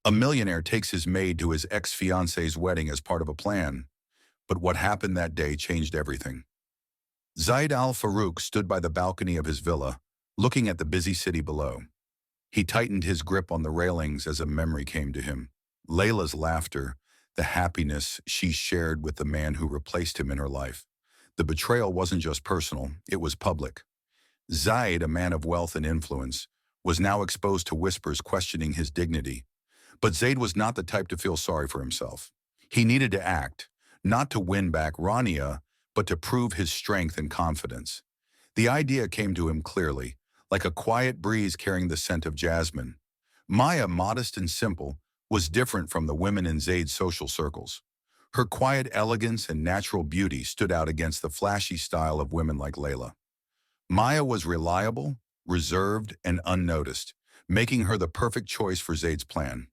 A millionaire takes his maid to his ex-fiancée's wedding as part of a plan, but what happened that day changed everything. Zaid al-Farouk stood by the balcony of his villa, looking at the busy city below. He tightened his grip on the railings as a memory came to him. Layla's laughter, the happiness she shared with the man who replaced him in her life. The betrayal wasn't just personal, it was public. Zaid, a man of wealth and influence, was now exposed to whispers questioning his dignity. But Zaid was not the type to feel sorry for himself. He needed to act, not to win back Rania, but to prove his strength and confidence. The idea came to him clearly, like a quiet breeze carrying the scent of jasmine. Maya, modest and simple, was different from the women in Zaid's social circles. Her quiet elegance and natural beauty stood out against the flashy style of women like Layla. Maya was reliable, reserved, and unnoticed, making her the perfect choice for Zaid's plan.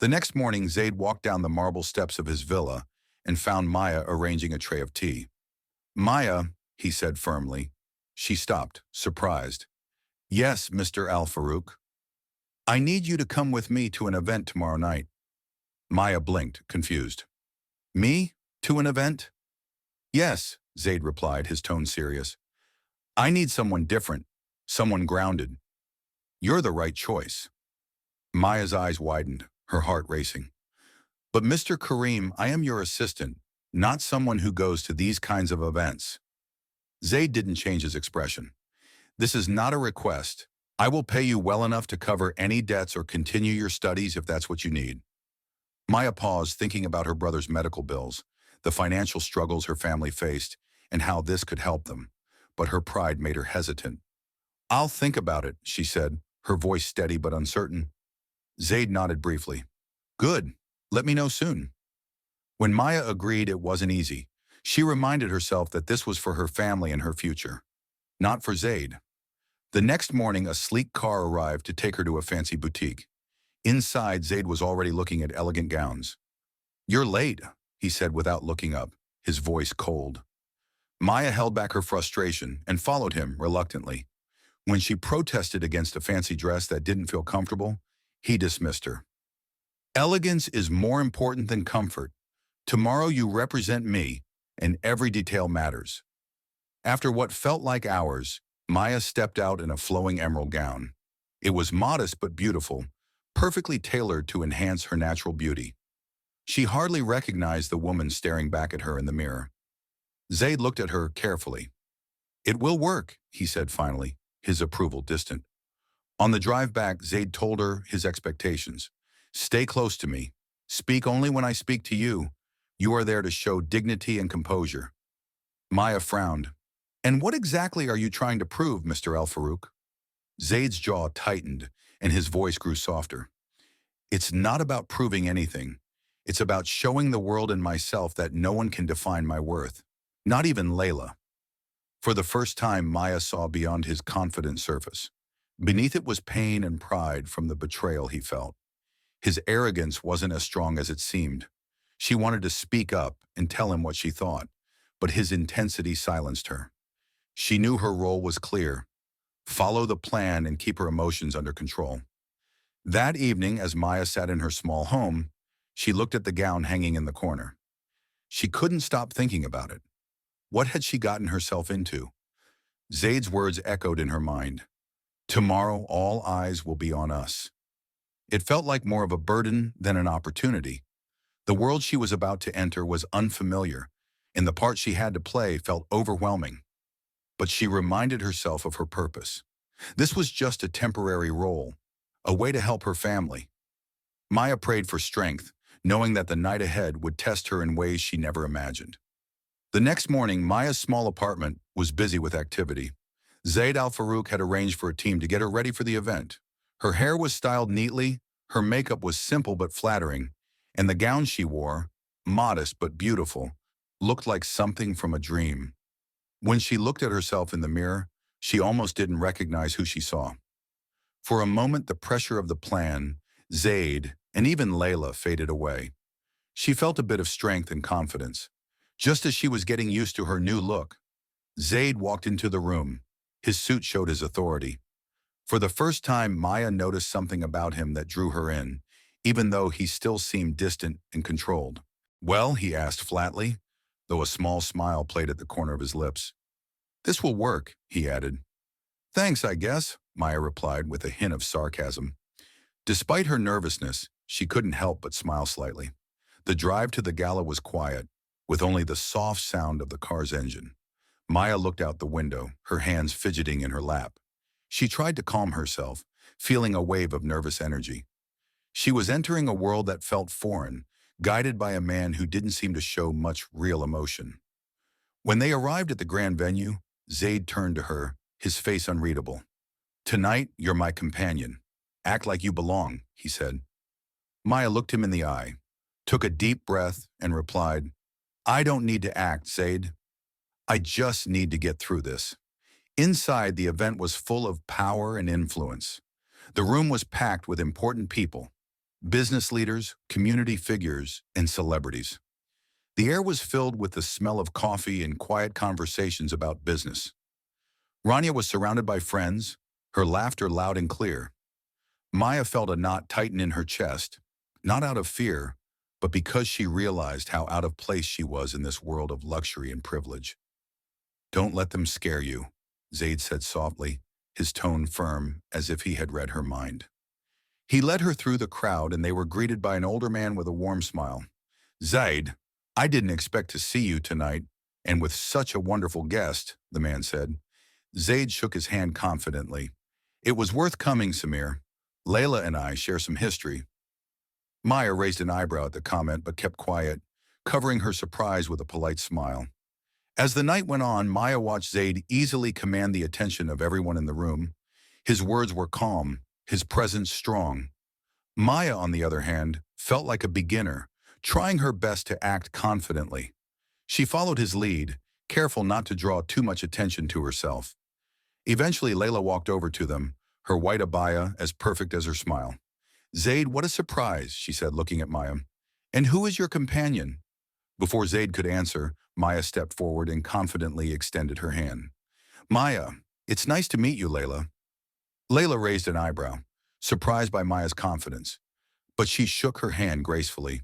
The next morning, Zaid walked down the marble steps of his villa and found Maya arranging a tray of tea. "Maya," he said firmly. She stopped, surprised. "Yes, Mr. Al-Farouk. I need you to come with me to an event tomorrow night." Maya blinked, confused. "Me? To an event?" "Yes," Zaid replied, his tone serious. "I need someone different, someone grounded. You're the right choice." Maya's eyes widened, her heart racing. "But Mr. Kareem, I am your assistant, not someone who goes to these kinds of events." Zaid didn't change his expression. "This is not a request. I will pay you well enough to cover any debts or continue your studies if that's what you need." Maya paused, thinking about her brother's medical bills, the financial struggles her family faced, and how this could help them. But her pride made her hesitant. "I'll think about it," she said, her voice steady but uncertain. Zaid nodded briefly. "Good. Let me know soon." When Maya agreed, it wasn't easy. She reminded herself that this was for her family and her future, not for Zaid. The next morning, a sleek car arrived to take her to a fancy boutique. Inside, Zaid was already looking at elegant gowns. "You're late," he said without looking up, his voice cold. Maya held back her frustration and followed him reluctantly. When she protested against a fancy dress that didn't feel comfortable, he dismissed her. "Elegance is more important than comfort. Tomorrow you represent me, and every detail matters." After what felt like hours, Maya stepped out in a flowing emerald gown. It was modest but beautiful, perfectly tailored to enhance her natural beauty. She hardly recognized the woman staring back at her in the mirror. Zaid looked at her carefully. "It will work," he said finally, his approval distant. On the drive back, Zaid told her his expectations. "Stay close to me. Speak only when I speak to you. You are there to show dignity and composure." Maya frowned. "And what exactly are you trying to prove, Mr. Al-Farouk?" Zaid's jaw tightened, and his voice grew softer. "It's not about proving anything. It's about showing the world and myself that no one can define my worth. Not even Layla." For the first time, Maya saw beyond his confident surface. Beneath it was pain and pride from the betrayal he felt. His arrogance wasn't as strong as it seemed. She wanted to speak up and tell him what she thought, but his intensity silenced her. She knew her role was clear: follow the plan and keep her emotions under control. That evening, as Maya sat in her small home, she looked at the gown hanging in the corner. She couldn't stop thinking about it. What had she gotten herself into? Zaid's words echoed in her mind. "Tomorrow all eyes will be on us." It felt like more of a burden than an opportunity. The world she was about to enter was unfamiliar, and the part she had to play felt overwhelming. But she reminded herself of her purpose. This was just a temporary role, a way to help her family. Maya prayed for strength, knowing that the night ahead would test her in ways she never imagined. The next morning, Maya's small apartment was busy with activity. Zaid al-Farouk had arranged for a team to get her ready for the event. Her hair was styled neatly, her makeup was simple but flattering, and the gown she wore, modest but beautiful, looked like something from a dream. When she looked at herself in the mirror, she almost didn't recognize who she saw. For a moment, the pressure of the plan, Zaid, and even Layla faded away. She felt a bit of strength and confidence. Just as she was getting used to her new look, Zaid walked into the room. His suit showed his authority. For the first time, Maya noticed something about him that drew her in. even though he still seemed distant and controlled. "Well," he asked flatly, though a small smile played at the corner of his lips. "This will work," he added. "Thanks, I guess," Maya replied with a hint of sarcasm. Despite her nervousness, she couldn't help but smile slightly. The drive to the gala was quiet, with only the soft sound of the car's engine. Maya looked out the window, her hands fidgeting in her lap. She tried to calm herself, feeling a wave of nervous energy. She was entering a world that felt foreign, guided by a man who didn't seem to show much real emotion. When they arrived at the grand venue, Zaid turned to her, his face unreadable. "Tonight, you're my companion. Act like you belong," he said. Maya looked him in the eye, took a deep breath, and replied, "I don't need to act, Zaid. I just need to get through this." Inside, the event was full of power and influence. The room was packed with important people, business leaders, community figures, and celebrities. The air was filled with the smell of coffee and quiet conversations about business. Rania was surrounded by friends, her laughter loud and clear. Maya felt a knot tighten in her chest, not out of fear, but because she realized how out of place she was in this world of luxury and privilege. "Don't let them scare you," Zaid said softly, his tone firm as if he had read her mind. He led her through the crowd and they were greeted by an older man with a warm smile. "Zaid, I didn't expect to see you tonight, and with such a wonderful guest," the man said. Zaid shook his hand confidently. "It was worth coming, Samir. Layla and I share some history." Maya raised an eyebrow at the comment but kept quiet, covering her surprise with a polite smile. As the night went on, Maya watched Zaid easily command the attention of everyone in the room. His words were calm, his presence strong. Maya, on the other hand, felt like a beginner, trying her best to act confidently. She followed his lead, careful not to draw too much attention to herself. Eventually, Layla walked over to them, her white abaya as perfect as her smile. "Zaid, what a surprise," she said, looking at Maya. "And who is your companion?" Before Zaid could answer, Maya stepped forward and confidently extended her hand. "Maya, it's nice to meet you, Layla." Layla raised an eyebrow, surprised by Maya's confidence, but she shook her hand gracefully.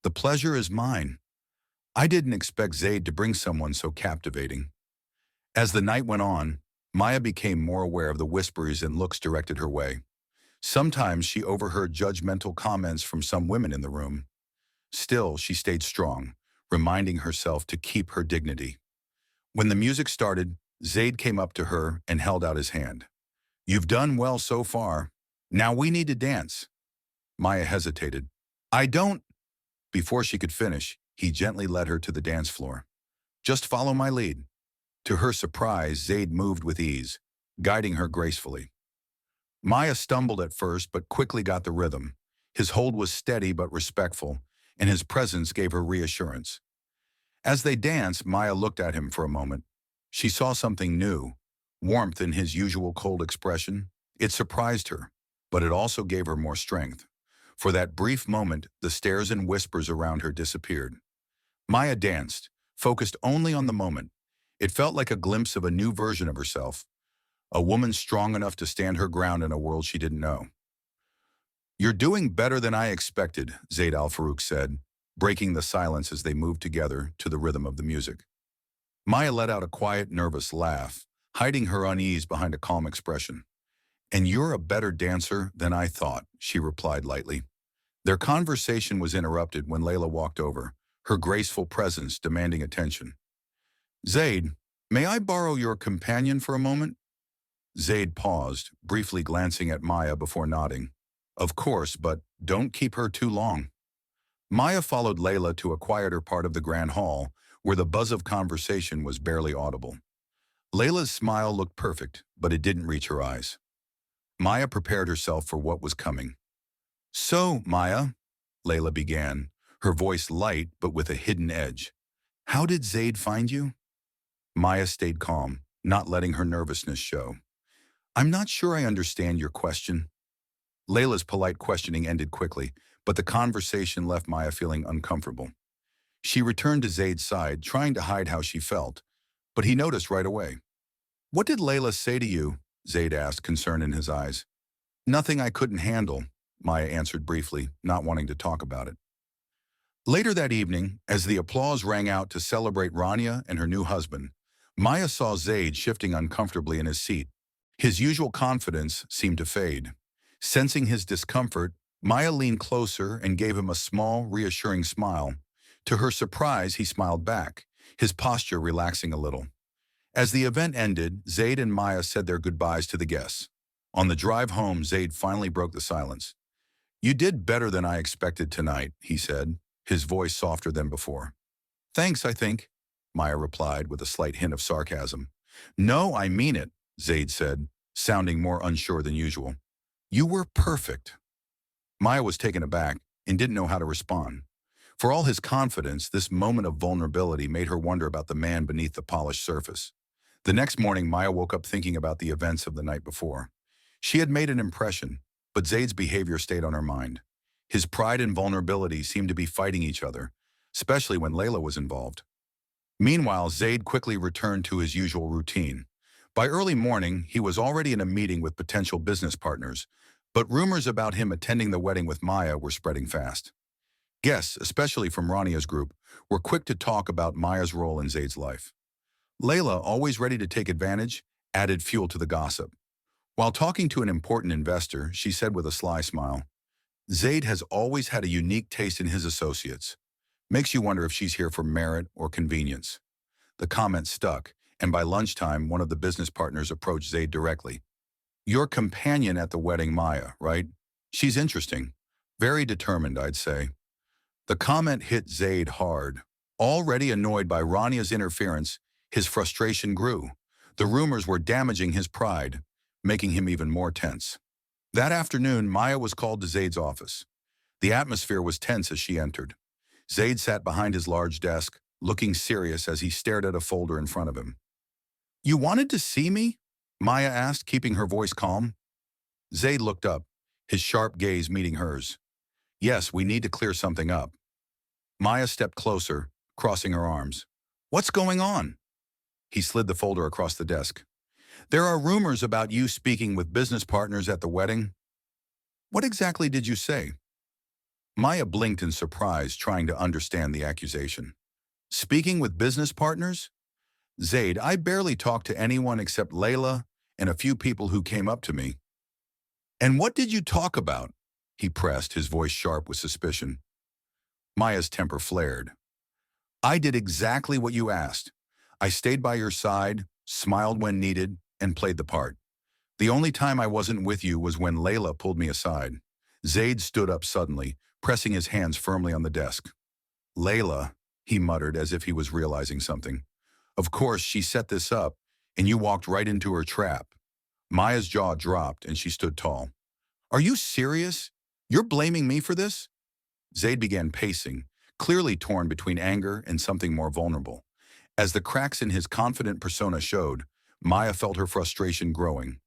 "The pleasure is mine. I didn't expect Zaid to bring someone so captivating." As the night went on, Maya became more aware of the whispers and looks directed her way. Sometimes she overheard judgmental comments from some women in the room. Still, she stayed strong, reminding herself to keep her dignity. When the music started, Zaid came up to her and held out his hand. "You've done well so far. Now we need to dance." Maya hesitated. "I don't—" Before she could finish, he gently led her to the dance floor. "Just follow my lead." To her surprise, Zaid moved with ease, guiding her gracefully. Maya stumbled at first but quickly got the rhythm. His hold was steady but respectful, and his presence gave her reassurance. As they danced, Maya looked at him for a moment. She saw something new, warmth in his usual cold expression. It surprised her, but it also gave her more strength. For that brief moment, the stares and whispers around her disappeared. Maya danced, focused only on the moment. It felt like a glimpse of a new version of herself, a woman strong enough to stand her ground in a world she didn't know. "You're doing better than I expected," Zaid al-Farouk said, breaking the silence as they moved together to the rhythm of the music. Maya let out a quiet, nervous laugh, hiding her unease behind a calm expression. "And you're a better dancer than I thought," she replied lightly. Their conversation was interrupted when Layla walked over, her graceful presence demanding attention. "Zaid, may I borrow your companion for a moment?" Zaid paused, briefly glancing at Maya before nodding. "Of course, but don't keep her too long." Maya followed Layla to a quieter part of the grand hall, where the buzz of conversation was barely audible. Layla's smile looked perfect, but it didn't reach her eyes. Maya prepared herself for what was coming. "So, Maya," Layla began, her voice light but with a hidden edge. "How did Zaid find you?" Maya stayed calm, not letting her nervousness show. "I'm not sure I understand your question." Layla's polite questioning ended quickly, but the conversation left Maya feeling uncomfortable. She returned to Zaid's side, trying to hide how she felt, but he noticed right away. "What did Layla say to you?" Zaid asked, concern in his eyes. "Nothing I couldn't handle," Maya answered briefly, not wanting to talk about it. Later that evening, as the applause rang out to celebrate Rania and her new husband, Maya saw Zaid shifting uncomfortably in his seat. His usual confidence seemed to fade. Sensing his discomfort, Maya leaned closer and gave him a small, reassuring smile. To her surprise, he smiled back, his posture relaxing a little. As the event ended, Zaid and Maya said their goodbyes to the guests. On the drive home, Zaid finally broke the silence. "You did better than I expected tonight," he said, his voice softer than before. "Thanks, I think," Maya replied with a slight hint of sarcasm. "No, I mean it," Zaid said, sounding more unsure than usual. "You were perfect." Maya was taken aback and didn't know how to respond. For all his confidence, this moment of vulnerability made her wonder about the man beneath the polished surface. The next morning, Maya woke up thinking about the events of the night before. She had made an impression, but Zaid's behavior stayed on her mind. His pride and vulnerability seemed to be fighting each other, especially when Layla was involved. Meanwhile, Zaid quickly returned to his usual routine. By early morning, he was already in a meeting with potential business partners, but rumors about him attending the wedding with Maya were spreading fast. Guests, especially from Rania's group, were quick to talk about Maya's role in Zaid's life. Layla, always ready to take advantage, added fuel to the gossip. While talking to an important investor, she said with a sly smile, "Zaid has always had a unique taste in his associates. Makes you wonder if she's here for merit or convenience." The comment stuck, and by lunchtime, one of the business partners approached Zaid directly. "Your companion at the wedding, Maya, right? She's interesting. Very determined, I'd say." The comment hit Zaid hard. Already annoyed by Rania's interference, his frustration grew. The rumors were damaging his pride, making him even more tense. That afternoon, Maya was called to Zaid's office. The atmosphere was tense as she entered. Zaid sat behind his large desk, looking serious as he stared at a folder in front of him. "You wanted to see me?" Maya asked, keeping her voice calm. Zaid looked up, his sharp gaze meeting hers. "Yes, we need to clear something up." Maya stepped closer, crossing her arms. "What's going on?" He slid the folder across the desk. "There are rumors about you speaking with business partners at the wedding." "What exactly did you say?" Maya blinked in surprise, trying to understand the accusation. "Speaking with business partners?" "Zaid, I barely talked to anyone except Layla and a few people who came up to me." "And what did you talk about?" he pressed, his voice sharp with suspicion. Maya's temper flared. "I did exactly what you asked. I stayed by your side, smiled when needed, and played the part. The only time I wasn't with you was when Layla pulled me aside." Zaid stood up suddenly, pressing his hands firmly on the desk. "Layla," he muttered as if he was realizing something. "Of course, she set this up, and you walked right into her trap." Maya's jaw dropped, and she stood tall. "Are you serious? You're blaming me for this?" Zaid began pacing, clearly torn between anger and something more vulnerable. As the cracks in his confident persona showed, Maya felt her frustration growing.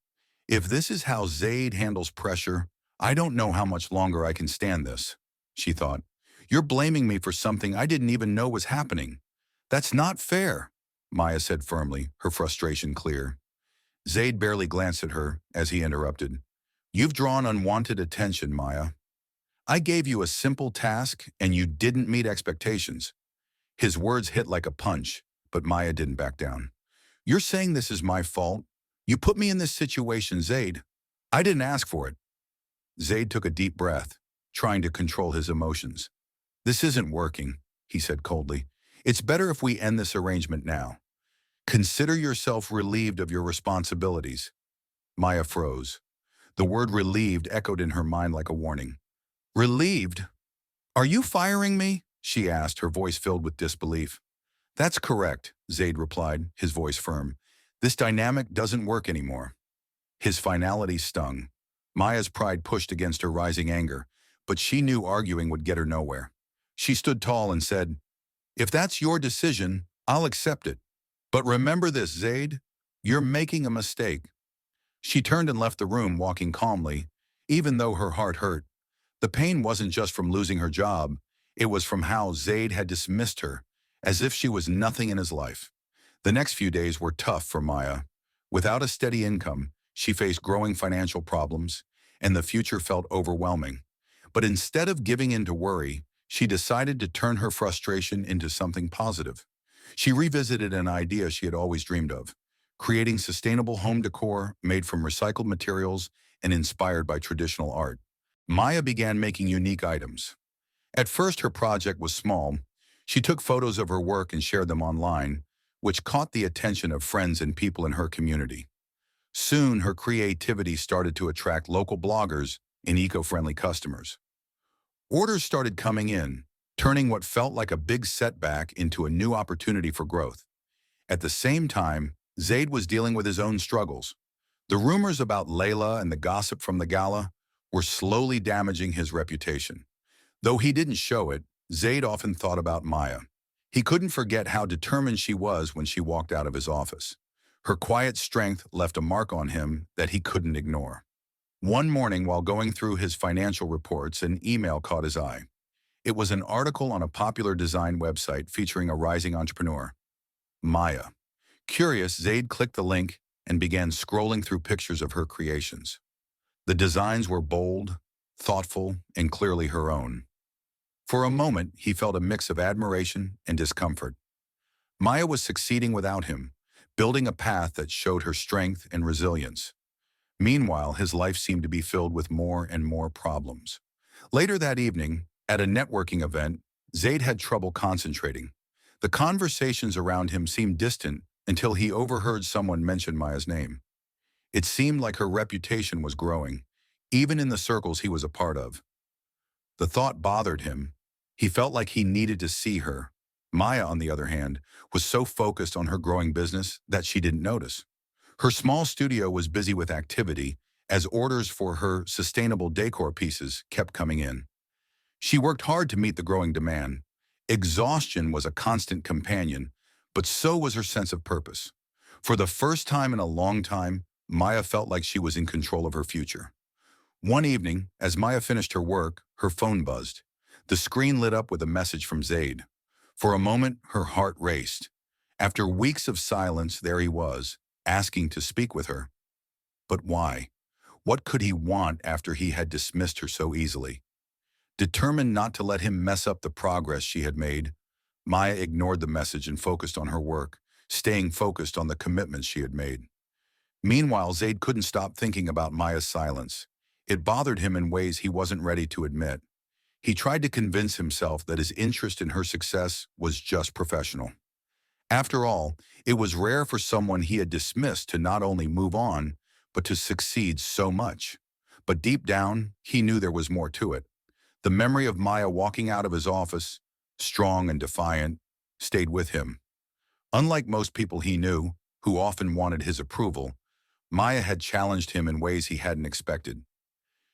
"If this is how Zaid handles pressure, I don't know how much longer I can stand this," she thought. "You're blaming me for something I didn't even know was happening." "That's not fair," Maya said firmly, her frustration clear. Zaid barely glanced at her as he interrupted. "You've drawn unwanted attention, Maya. I gave you a simple task and you didn't meet expectations." His words hit like a punch, but Maya didn't back down. "You're saying this is my fault? You put me in this situation, Zaid. I didn't ask for it." Zaid took a deep breath, trying to control his emotions. "This isn't working," he said coldly. "It's better if we end this arrangement now. Consider yourself relieved of your responsibilities." Maya froze. The word relieved echoed in her mind like a warning. "Relieved? Are you firing me?" she asked, her voice filled with disbelief. "That's correct," Zaid replied, his voice firm. "This dynamic doesn't work anymore." His finality stung. Maya's pride pushed against her rising anger, but she knew arguing would get her nowhere. She stood tall and said, "If that's your decision, I'll accept it. But remember this, Zaid, you're making a mistake." She turned and left the room, walking calmly, even though her heart hurt. The pain wasn't just from losing her job, it was from how Zaid had dismissed her, as if she was nothing in his life. The next few days were tough for Maya. Without a steady income, she faced growing financial problems, and the future felt overwhelming. But instead of giving in to worry, she decided to turn her frustration into something positive. She revisited an idea she had always dreamed of, creating sustainable home decor made from recycled materials and inspired by traditional art. Maya began making unique items. At first, her project was small. She took photos of her work and shared them online, which caught the attention of friends and people in her community. Soon, her creativity started to attract local bloggers and eco-friendly customers. Orders started coming in, turning what felt like a big setback into a new opportunity for growth. At the same time, Zaid was dealing with his own struggles. The rumors about Layla and the gossip from the gala were slowly damaging his reputation. Though he didn't show it, Zaid often thought about Maya. He couldn't forget how determined she was when she walked out of his office. Her quiet strength left a mark on him that he couldn't ignore. One morning, while going through his financial reports, an email caught his eye. It was an article on a popular design website featuring a rising entrepreneur, Maya. Curious, Zaid clicked the link and began scrolling through pictures of her creations. The designs were bold, thoughtful, and clearly her own. For a moment, he felt a mix of admiration and discomfort. Maya was succeeding without him, building a path that showed her strength and resilience. Meanwhile, his life seemed to be filled with more and more problems. Later that evening, at a networking event, Zaid had trouble concentrating. The conversations around him seemed distant until he overheard someone mention Maya's name. It seemed like her reputation was growing, even in the circles he was a part of. The thought bothered him. He felt like he needed to see her. Maya, on the other hand, was so focused on her growing business that she didn't notice. Her small studio was busy with activity as orders for her sustainable decor pieces kept coming in. She worked hard to meet the growing demand. Exhaustion was a constant companion, but so was her sense of purpose. For the first time in a long time, Maya felt like she was in control of her future. One evening, as Maya finished her work, her phone buzzed. The screen lit up with a message from Zaid. For a moment, her heart raced. After weeks of silence, there he was, asking to speak with her. But why? What could he want after he had dismissed her so easily? Determined not to let him mess up the progress she had made, Maya ignored the message and focused on her work, staying focused on the commitments she had made. Meanwhile, Zaid couldn't stop thinking about Maya's silence. It bothered him in ways he wasn't ready to admit. He tried to convince himself that his interest in her success was just professional. After all, it was rare for someone he had dismissed to not only move on, but to succeed so much. But deep down, he knew there was more to it. The memory of Maya walking out of his office, strong and defiant, stayed with him. Unlike most people he knew, who often wanted his approval, Maya had challenged him in ways he hadn't expected.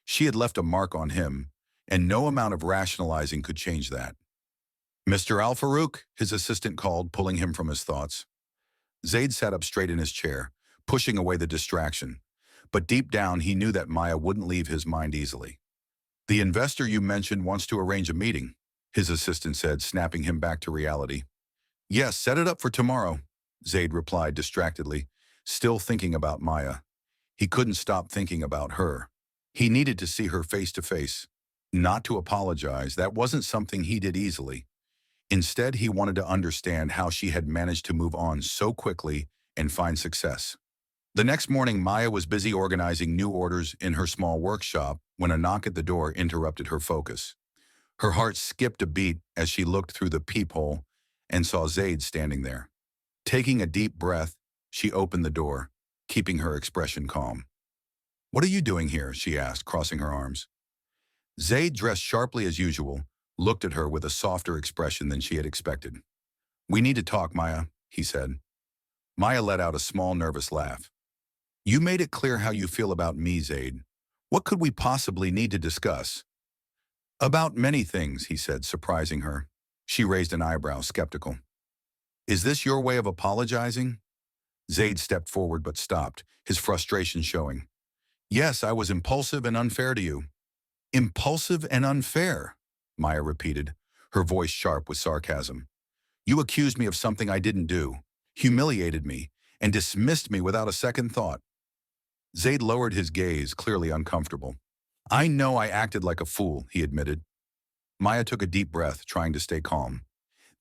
She had left a mark on him, and no amount of rationalizing could change that. "Mr. Al-Farouk," his assistant called, pulling him from his thoughts. Zaid sat up straight in his chair, pushing away the distraction. But deep down, he knew that Maya wouldn't leave his mind easily. "The investor you mentioned wants to arrange a meeting," his assistant said, snapping him back to reality. "Yes, set it up for tomorrow," Zaid replied distractedly, still thinking about Maya. He couldn't stop thinking about her. He needed to see her face to face. Not to apologize, that wasn't something he did easily. Instead, he wanted to understand how she had managed to move on so quickly and find success. The next morning, Maya was busy organizing new orders in her small workshop when a knock at the door interrupted her focus. Her heart skipped a beat as she looked through the peephole and saw Zaid standing there. Taking a deep breath, she opened the door, keeping her expression calm. "What are you doing here?" she asked, crossing her arms. Zaid, dressed sharply as usual, looked at her with a softer expression than she had expected. "We need to talk, Maya," he said. Maya let out a small, nervous laugh. "You made it clear how you feel about me, Zaid. What could we possibly need to discuss?" "About many things," he said, surprising her. She raised an eyebrow, skeptical. "Is this your way of apologizing?" Zaid stepped forward but stopped, his frustration showing. "Yes, I was impulsive and unfair to you." "Impulsive and unfair," Maya repeated, her voice sharp with sarcasm. "You accused me of something I didn't do, humiliated me, and dismissed me without a second thought." Zaid lowered his gaze, clearly uncomfortable. I know I acted like a fool, he admitted. Maya took a deep breath, trying to stay calm.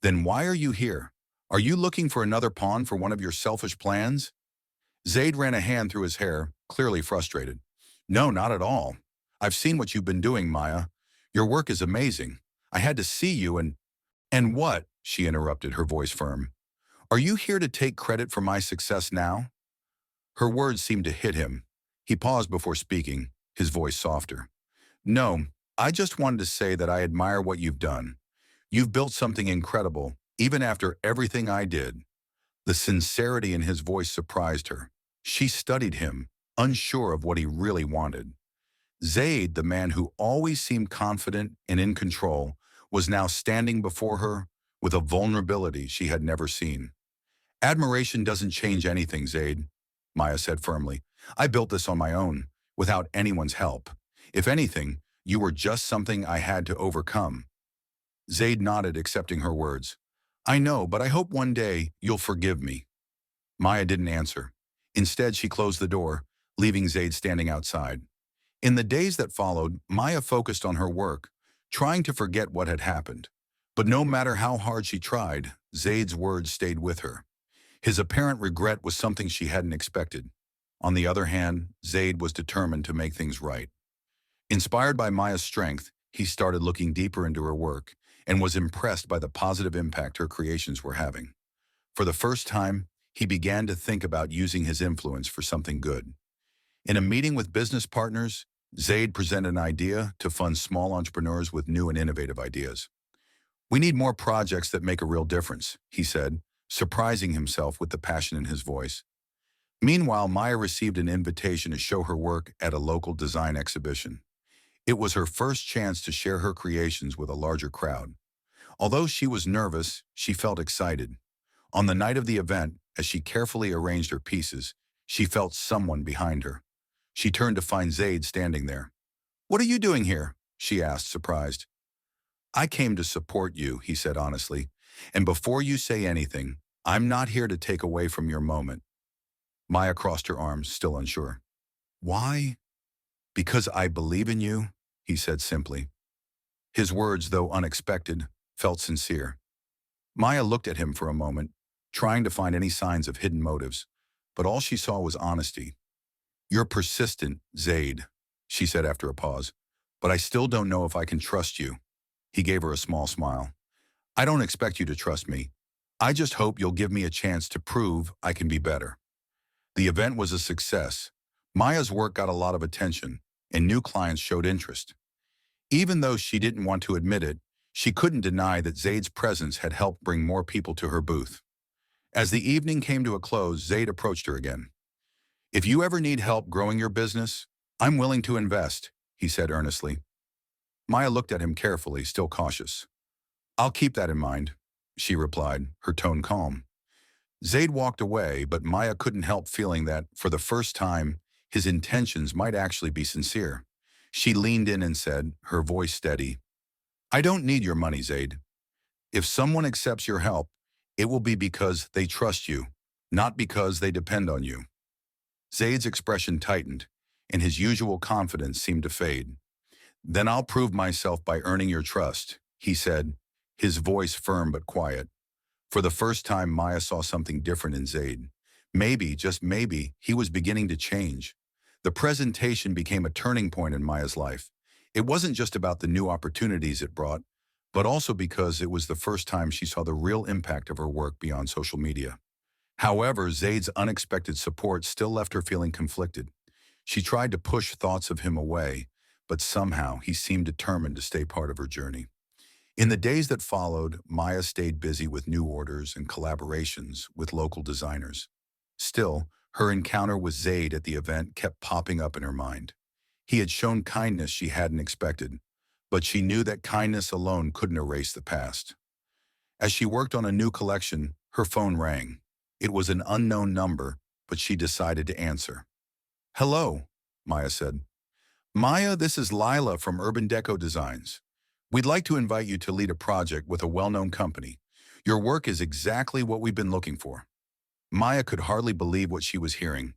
Then why are you here? Are you looking for another pawn for one of your selfish plans? Zaid ran a hand through his hair, clearly frustrated. No, not at all. I've seen what you've been doing, Maya. Your work is amazing. I had to see you and— And what? She interrupted, her voice firm. Are you here to take credit for my success now? Her words seemed to hit him. He paused before speaking, his voice softer. No, I just wanted to say that I admire what you've done. You've built something incredible, even after everything I did. The sincerity in his voice surprised her. She studied him, unsure of what he really wanted. Zaid, the man who always seemed confident and in control, was now standing before her with a vulnerability she had never seen. Admiration doesn't change anything, Zaid, Maya said firmly. I built this on my own, without anyone's help. If anything, you were just something I had to overcome. Zaid nodded, accepting her words. I know, but I hope one day you'll forgive me. Maya didn't answer. Instead, she closed the door, leaving Zaid standing outside. In the days that followed, Maya focused on her work, trying to forget what had happened. But no matter how hard she tried, Zaid's words stayed with her. His apparent regret was something she hadn't expected. On the other hand, Zaid was determined to make things right. Inspired by Maya's strength, he started looking deeper into her work and was impressed by the positive impact her creations were having. For the first time, he began to think about using his influence for something good. In a meeting with business partners, Zaid presented an idea to fund small entrepreneurs with new and innovative ideas. We need more projects that make a real difference, he said, surprising himself with the passion in his voice. Meanwhile, Maya received an invitation to show her work at a local design exhibition. It was her first chance to share her creations with a larger crowd. Although she was nervous, she felt excited. On the night of the event, as she carefully arranged her pieces, she felt someone behind her. She turned to find Zaid standing there. What are you doing here? She asked, surprised. I came to support you, he said honestly. And before you say anything, I'm not here to take away from your moment. Maya crossed her arms, still unsure. Why? Because I believe in you, he said simply. His words, though unexpected, felt sincere. Maya looked at him for a moment, trying to find any signs of hidden motives, but all she saw was honesty. You're persistent, Zaid, she said after a pause, but I still don't know if I can trust you. He gave her a small smile. I don't expect you to trust me. I just hope you'll give me a chance to prove I can be better. The event was a success. Maya's work got a lot of attention, and new clients showed interest. Even though she didn't want to admit it, she couldn't deny that Zaid's presence had helped bring more people to her booth. As the evening came to a close, Zaid approached her again. If you ever need help growing your business, I'm willing to invest, he said earnestly. Maya looked at him carefully, still cautious. I'll keep that in mind, she replied, her tone calm. Zaid walked away, but Maya couldn't help feeling that, for the first time, his intentions might actually be sincere. She leaned in and said, her voice steady, I don't need your money, Zaid. If someone accepts your help, it will be because they trust you, not because they depend on you. Zaid's expression tightened, and his usual confidence seemed to fade. Then I'll prove myself by earning your trust, he said, his voice firm but quiet. For the first time, Maya saw something different in Zaid. Maybe, just maybe, he was beginning to change. The presentation became a turning point in Maya's life. It wasn't just about the new opportunities it brought, but also because it was the first time she saw the real impact of her work beyond social media. However, Zaid's unexpected support still left her feeling conflicted. She tried to push thoughts of him away, but somehow he seemed determined to stay part of her journey. In the days that followed, Maya stayed busy with new orders and collaborations with local designers. Still, her encounter with Zaid at the event kept popping up in her mind. He had shown kindness she hadn't expected, but she knew that kindness alone couldn't erase the past. As she worked on a new collection, her phone rang. It was an unknown number, but she decided to answer. Hello, Maya said. Maya, this is Lila from Urban Deco Designs. We'd like to invite you to lead a project with a well-known company. Your work is exactly what we've been looking for. Maya could hardly believe what she was hearing.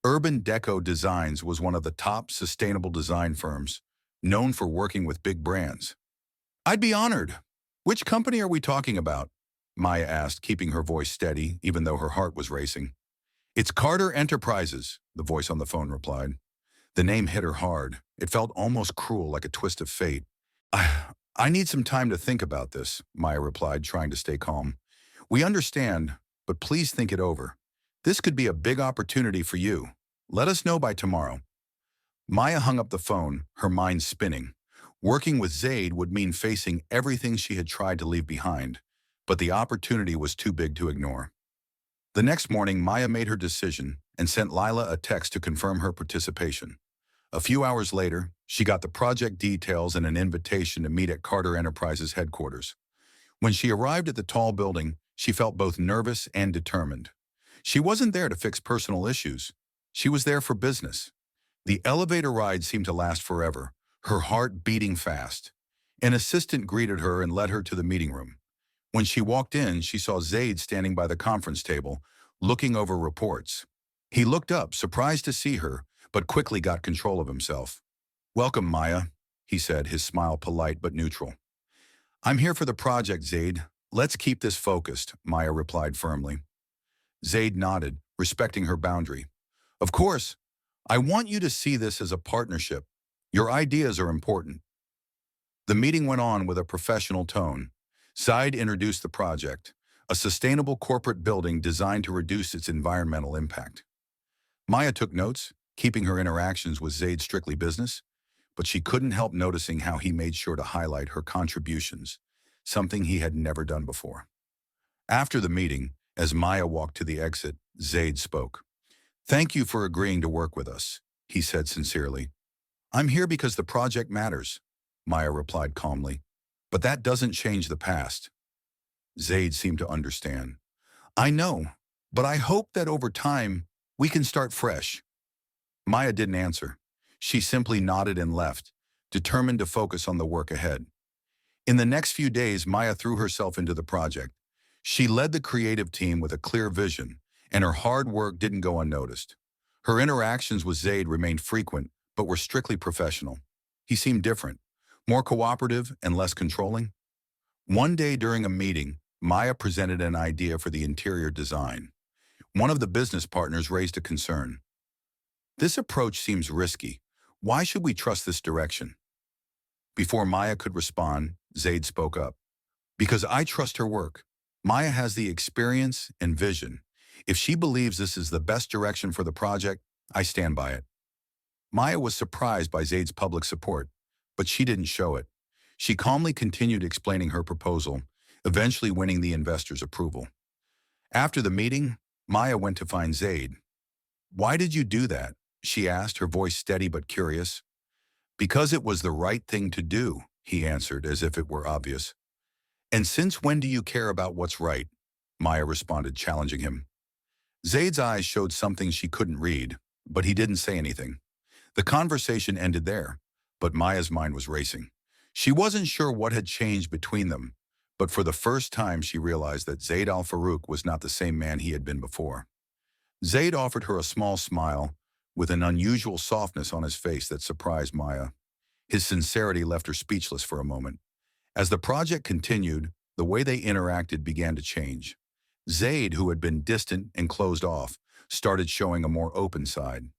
Urban Deco Designs was one of the top sustainable design firms, known for working with big brands. I'd be honored. Which company are we talking about? Maya asked, keeping her voice steady, even though her heart was racing. It's Carter Enterprises, the voice on the phone replied. The name hit her hard. It felt almost cruel, like a twist of fate. I need some time to think about this, Maya replied, trying to stay calm. We understand, but please think it over. This could be a big opportunity for you. Let us know by tomorrow. Maya hung up the phone, her mind spinning. Working with Zaid would mean facing everything she had tried to leave behind, but the opportunity was too big to ignore. The next morning, Maya made her decision and sent Lila a text to confirm her participation. A few hours later, she got the project details and an invitation to meet at Carter Enterprises headquarters. When she arrived at the tall building, she felt both nervous and determined. She wasn't there to fix personal issues. She was there for business. The elevator ride seemed to last forever, her heart beating fast. An assistant greeted her and led her to the meeting room. When she walked in, she saw Zaid standing by the conference table, looking over reports. He looked up, surprised to see her, but quickly got control of himself. Welcome, Maya, he said, his smile polite but neutral. I'm here for the project, Zaid. Let's keep this focused, Maya replied firmly. Zaid nodded, respecting her boundary. Of course, I want you to see this as a partnership. Your ideas are important. The meeting went on with a professional tone. Zaid introduced the project, a sustainable corporate building designed to reduce its environmental impact. Maya took notes, keeping her interactions with Zaid strictly business, but she couldn't help noticing how he made sure to highlight her contributions, something he had never done before. After the meeting, as Maya walked to the exit, Zaid spoke. Thank you for agreeing to work with us, he said sincerely. I'm here because the project matters, Maya replied calmly. But that doesn't change the past. Zaid seemed to understand. I know, but I hope that over time, we can start fresh. Maya didn't answer. She simply nodded and left, determined to focus on the work ahead. In the next few days, Maya threw herself into the project. She led the creative team with a clear vision, and her hard work didn't go unnoticed. Her interactions with Zaid remained frequent, but were strictly professional. He seemed different, more cooperative and less controlling. One day during a meeting, Maya presented an idea for the interior design. One of the business partners raised a concern. This approach seems risky. Why should we trust this direction? Before Maya could respond, Zaid spoke up. Because I trust her work. Maya has the experience and vision. If she believes this is the best direction for the project, I stand by it. Maya was surprised by Zaid's public support, but she didn't show it. She calmly continued explaining her proposal, eventually winning the investors' approval. After the meeting, Maya went to find Zaid. Why did you do that? She asked, her voice steady but curious. Because it was the right thing to do, he answered as if it were obvious. And since when do you care about what's right? Maya responded, challenging him. Zaid's eyes showed something she couldn't read, but he didn't say anything. The conversation ended there, but Maya's mind was racing. She wasn't sure what had changed between them, but for the first time she realized that Zaid al-Farouk was not the same man he had been before. Zaid offered her a small smile, with an unusual softness on his face that surprised Maya. His sincerity left her speechless for a moment. As the project continued, the way they interacted began to change. Zaid, who had been distant and closed off, started showing a more open side.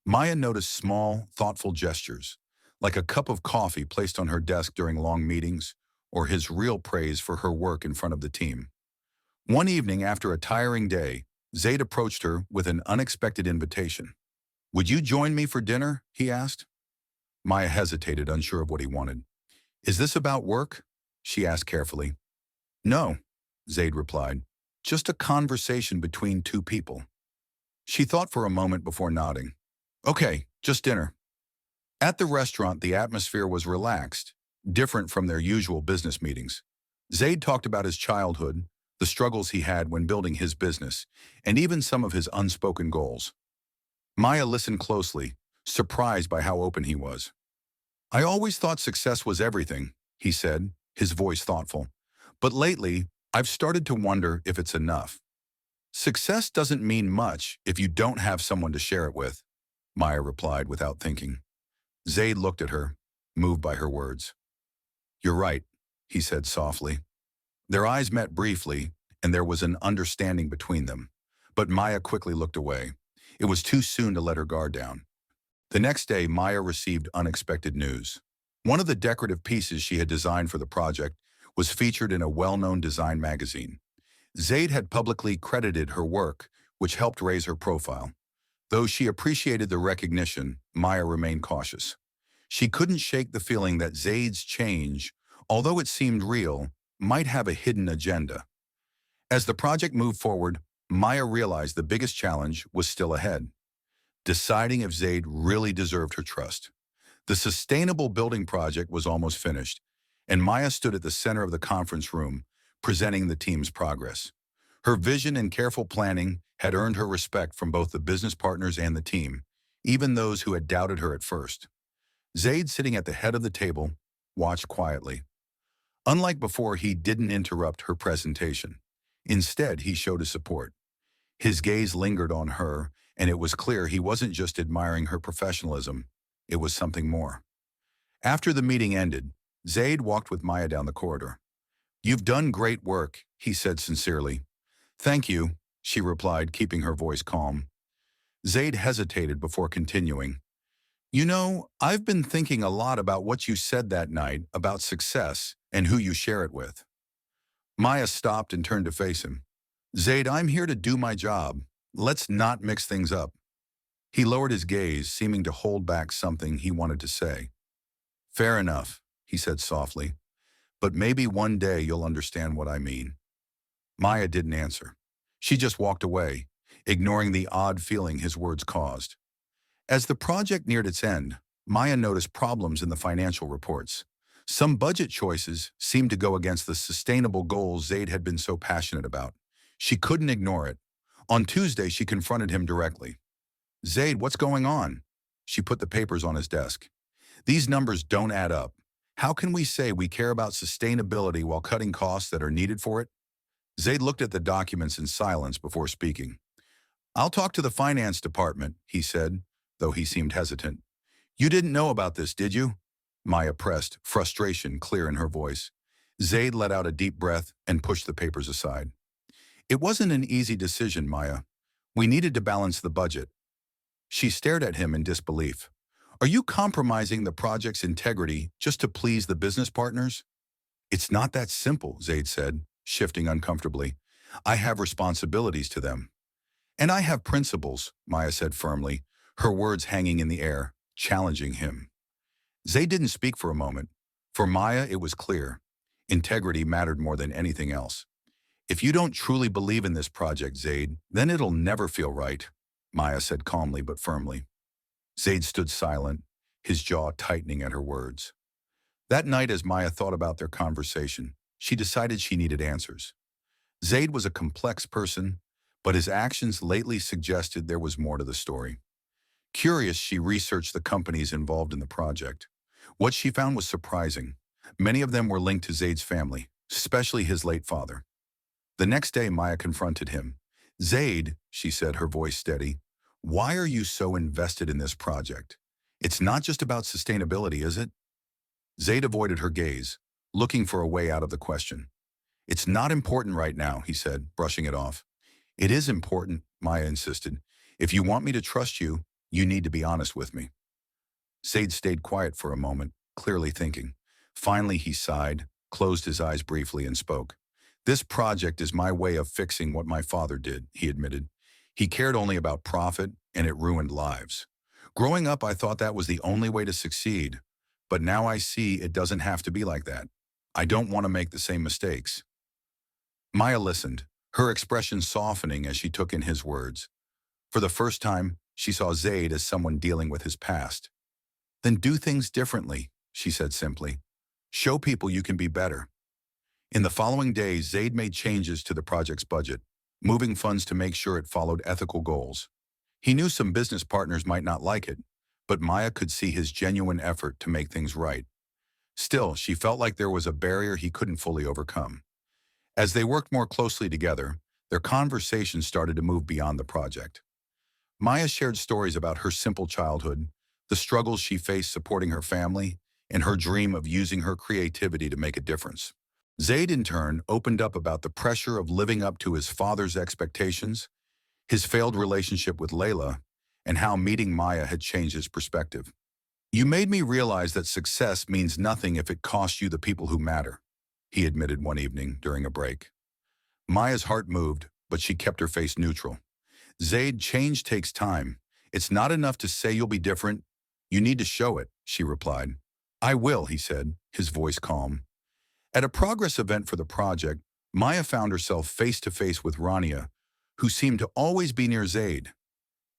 Maya noticed small, thoughtful gestures, like a cup of coffee placed on her desk during long meetings, or his real praise for her work in front of the team. One evening after a tiring day, Zaid approached her with an unexpected invitation. Would you join me for dinner? He asked. Maya hesitated, unsure of what he wanted. Is this about work? She asked carefully. No, Zaid replied. Just a conversation between two people. She thought for a moment before nodding. Okay, just dinner. At the restaurant, the atmosphere was relaxed, different from their usual business meetings. Zaid talked about his childhood, the struggles he had when building his business, and even some of his unspoken goals. Maya listened closely, surprised by how open he was. I always thought success was everything, he said, his voice thoughtful. But lately, I've started to wonder if it's enough. Success doesn't mean much if you don't have someone to share it with, Maya replied without thinking. Zaid looked at her, moved by her words. You're right, he said softly. Their eyes met briefly, and there was an understanding between them. But Maya quickly looked away. It was too soon to let her guard down. The next day, Maya received unexpected news. One of the decorative pieces she had designed for the project was featured in a well-known design magazine. Zaid had publicly credited her work, which helped raise her profile. Though she appreciated the recognition, Maya remained cautious. She couldn't shake the feeling that Zaid's change, although it seemed real, might have a hidden agenda. As the project moved forward, Maya realized the biggest challenge was still ahead, deciding if Zaid really deserved her trust. The sustainable building project was almost finished, and Maya stood at the center of the conference room, presenting the team's progress. Her vision and careful planning had earned her respect from both the business partners and the team, even those who had doubted her at first. Zaid, sitting at the head of the table, watched quietly. Unlike before, he didn't interrupt her presentation. Instead, he showed his support. His gaze lingered on her, and it was clear he wasn't just admiring her professionalism, it was something more. After the meeting ended, Zaid walked with Maya down the corridor. You've done great work, he said sincerely. Thank you, she replied, keeping her voice calm. Zaid hesitated before continuing. You know, I've been thinking a lot about what you said that night about success and who you share it with. Maya stopped and turned to face him. Zaid, I'm here to do my job. Let's not mix things up. He lowered his gaze, seeming to hold back something he wanted to say. Fair enough, he said softly. But maybe one day you'll understand what I mean. Maya didn't answer. She just walked away, ignoring the odd feeling his words caused. As the project neared its end, Maya noticed problems in the financial reports. Some budget choices seemed to go against the sustainable goals Zaid had been so passionate about. She couldn't ignore it. On Tuesday, she confronted him directly. Zaid, what's going on? She put the papers on his desk. These numbers don't add up. How can we say we care about sustainability while cutting costs that are needed for it? Zaid looked at the documents in silence before speaking. I'll talk to the finance department, he said, though he seemed hesitant. You didn't know about this, did you? Maya pressed, frustration clear in her voice. Zaid let out a deep breath and pushed the papers aside. It wasn't an easy decision, Maya. We needed to balance the budget. She stared at him in disbelief. Are you compromising the project's integrity just to please the business partners? It's not that simple, Zaid said, shifting uncomfortably. I have responsibilities to them. And I have principles, Maya said firmly, her words hanging in the air, challenging him. Zaid didn't speak for a moment. For Maya, it was clear. Integrity mattered more than anything else. If you don't truly believe in this project, Zaid, then it'll never feel right, Maya said calmly but firmly. Zaid stood silent, his jaw tightening at her words. That night, as Maya thought about their conversation, she decided she needed answers. Zaid was a complex person, but his actions lately suggested there was more to the story. Curious, she researched the companies involved in the project. What she found was surprising. Many of them were linked to Zaid's family, especially his late father. The next day, Maya confronted him. Zaid, she said, her voice steady, why are you so invested in this project? It's not just about sustainability, is it? Zaid avoided her gaze, looking for a way out of the question. It's not important right now, he said, brushing it off. It is important, Maya insisted. If you want me to trust you, you need to be honest with me. Zaid stayed quiet for a moment, clearly thinking. Finally, he sighed, closed his eyes briefly, and spoke. This project is my way of fixing what my father did, he admitted. He cared only about profit, and it ruined lives. Growing up, I thought that was the only way to succeed, but now I see it doesn't have to be like that. I don't want to make the same mistakes. Maya listened, her expression softening as she took in his words. For the first time, she saw Zaid as someone dealing with his past. Then do things differently, she said simply. Show people you can be better. In the following days, Zaid made changes to the project's budget, moving funds to make sure it followed ethical goals. He knew some business partners might not like it, but Maya could see his genuine effort to make things right. Still, she felt like there was a barrier he couldn't fully overcome. As they worked more closely together, Their conversation started to move beyond the project. Maya shared stories about her simple childhood, the struggles she faced supporting her family, and her dream of using her creativity to make a difference. Zaid, in turn, opened up about the pressure of living up to his father's expectations, his failed relationship with Layla, and how meeting Maya had changed his perspective. "You made me realize that success means nothing if it costs you the people who matter," he admitted one evening during a break. Maya's heart moved, but she kept her face neutral. "Zaid, change takes time. It's not enough to say you'll be different. You need to show it," she replied. "I will," he said, his voice calm. At a progress event for the project, Maya found herself face-to-face with Rania, who seemed to always be near Zaid.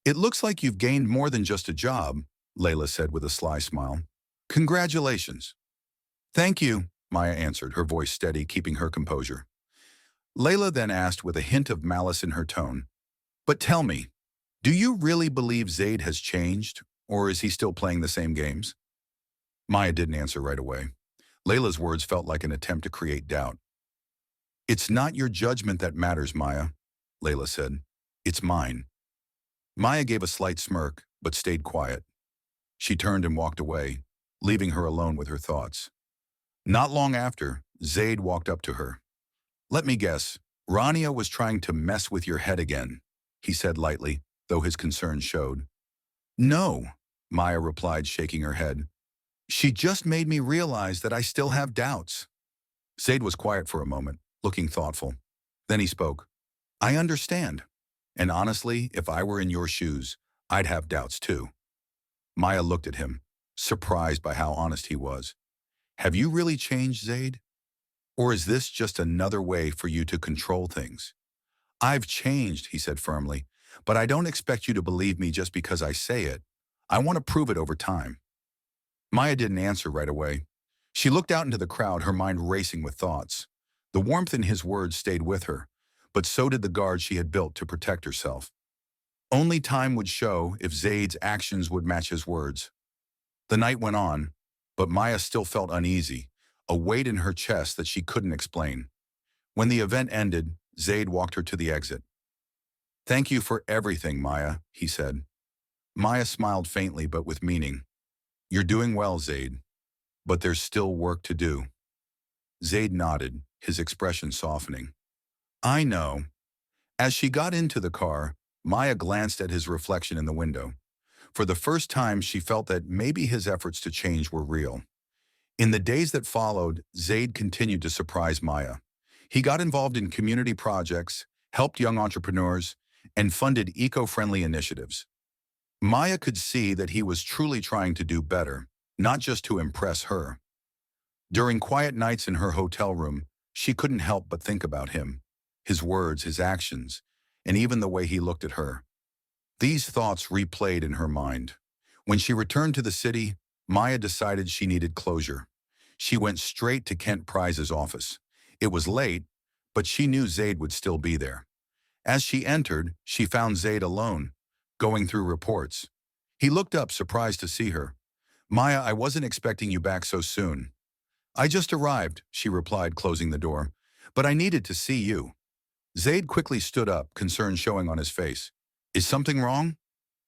"It looks like you've gained more than just a job," Layla said with a sly smile. "Congratulations." "Thank you," Maya answered, her voice steady, keeping her composure. Layla then asked with a hint of malice in her tone, "But tell me, do you really believe Zaid has changed, or is he still playing the same games?" Maya didn't answer right away. Layla's words felt like an attempt to create doubt. "It's not your judgment that matters, Maya," Layla said. "It's mine." Maya gave a slight smirk, but stayed quiet. She turned and walked away, leaving her alone with her thoughts. Not long after, Zaid walked up to her. "Let me guess, Rania was trying to mess with your head again," he said lightly, though his concern showed. "No," Maya replied, shaking her head. "She just made me realize that I still have doubts." Zaid was quiet for a moment, looking thoughtful. Then he spoke. "I understand. And honestly, if I were in your shoes, I'd have doubts too." Maya looked at him, surprised by how honest he was. "Have you really changed, Zaid? Or is this just another way for you to control things?" "I've changed," he said firmly, "but I don't expect you to believe me just because I say it. I want to prove it over time." Maya didn't answer right away. She looked out into the crowd, her mind racing with thoughts. The warmth in his words stayed with her, but so did the guard she had built to protect herself. Only time would show if Zaid's actions would match his words. The night went on, but Maya still felt uneasy, a weight in her chest that she couldn't explain. When the event ended, Zaid walked her to the exit. "Thank you for everything, Maya," he said. Maya smiled faintly but with meaning. "You're doing well, Zaid, but there's still work to do." Zaid nodded, his expression softening. "I know." As she got into the car, Maya glanced at his reflection in the window. For the first time, she felt that maybe his efforts to change were real. In the days that followed, Zaid continued to surprise Maya. He got involved in community projects, helped young entrepreneurs, and funded eco-friendly initiatives. Maya could see that he was truly trying to do better, not just to impress her. During quiet nights in her hotel room, she couldn't help but think about him, his words, his actions, and even the way he looked at her. These thoughts replayed in her mind. When she returned to the city, Maya decided she needed closure. She went straight to Kent Price's office. It was late, but she knew Zaid would still be there. As she entered, she found Zaid alone, going through reports. He looked up, surprised to see her. "Maya, I wasn't expecting you back so soon." "I just arrived," she replied, closing the door. "But I needed to see you." Zaid quickly stood up, concern showing on his face. "Is something wrong?"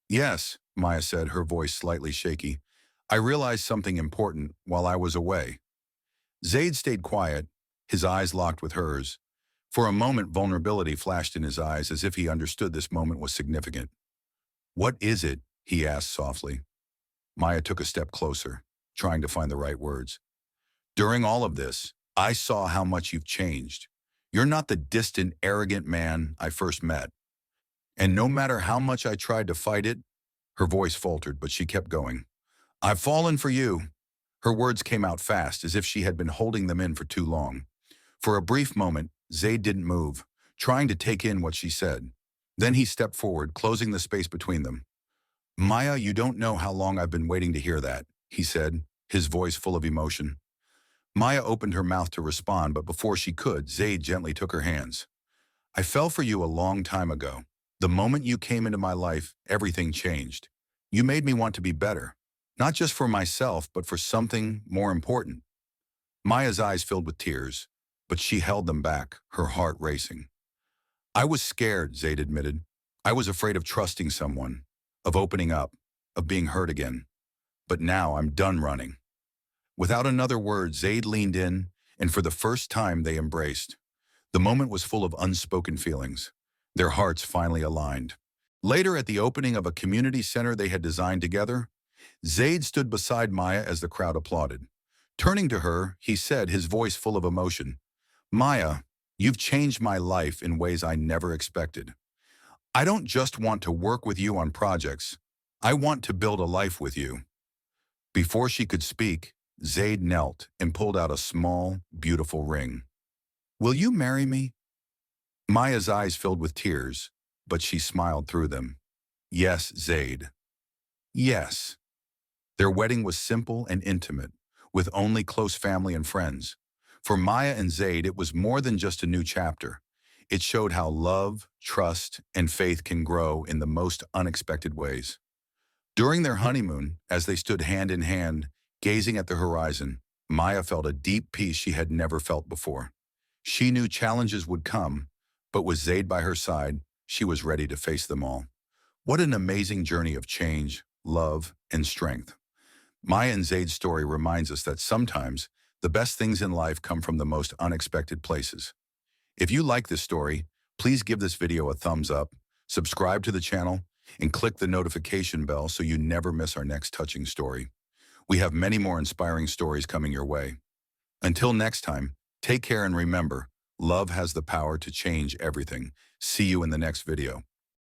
"Yes," Maya said, her voice slightly shaky. "I realized something important while I was away." Zaid stayed quiet, his eyes locked with hers. For a moment, vulnerability flashed in his eyes, as if he understood this moment was significant. "What is it?" he asked softly. Maya took a step closer, trying to find the right words. "During all of this, I saw how much you've changed. You're not the distant, arrogant man I first met. And no matter how much I tried to fight it," her voice faltered, but she kept going. "I've fallen for you." Her words came out fast, as if she had been holding them in for too long. For a brief moment, Zaid didn't move, trying to take in what she said. Then he stepped forward, closing the space between them. "Maya, you don't know how long I've been waiting to hear that," he said, his voice full of emotion. Maya opened her mouth to respond, but before she could, Zaid gently took her hands. "I fell for you a long time ago. The moment you came into my life, everything changed. You made me want to be better, not just for myself, but for something more important." Maya's eyes filled with tears, but she held them back, her heart racing. I was scared, Zaid admitted. I was afraid of trusting someone, of opening up, of being hurt again. But now I'm done running. Without another word, Zaid leaned in, and for the first time they embraced. The moment was full of unspoken feelings. Their hearts finally aligned. Later, at the opening of a community center they had designed together, Zaid stood beside Maya as the crowd applauded. Turning to her, he said, his voice full of emotion, "Maya, you've changed my life in ways I never expected. I don't just want to work with you on projects. I want to build a life with you." Before she could speak, Zaid knelt and pulled out a small, beautiful ring. "Will you marry me?" Maya's eyes filled with tears, but she smiled through them. "Yes, Zaid. Yes." Their wedding was simple and intimate, with only close family and friends. For Maya and Zaid, it was more than just a new chapter. It showed how love, trust, and faith can grow in the most unexpected ways. During their honeymoon, as they stood hand in hand, gazing at the horizon, Maya felt a deep peace she had never felt before. She knew challenges would come, but with Zaid by her side, she was ready to face them all. What an amazing journey of change, love, and strength. Maya and Zaid's story reminds us that sometimes the best things in life come from the most unexpected places. If you like this story, please give this video a thumbs up, subscribe to the channel, and click the notification bell so you never miss our next touching story. We have many more inspiring stories coming your way. Until next time, take care and remember, love has the power to change everything. See you in the next video.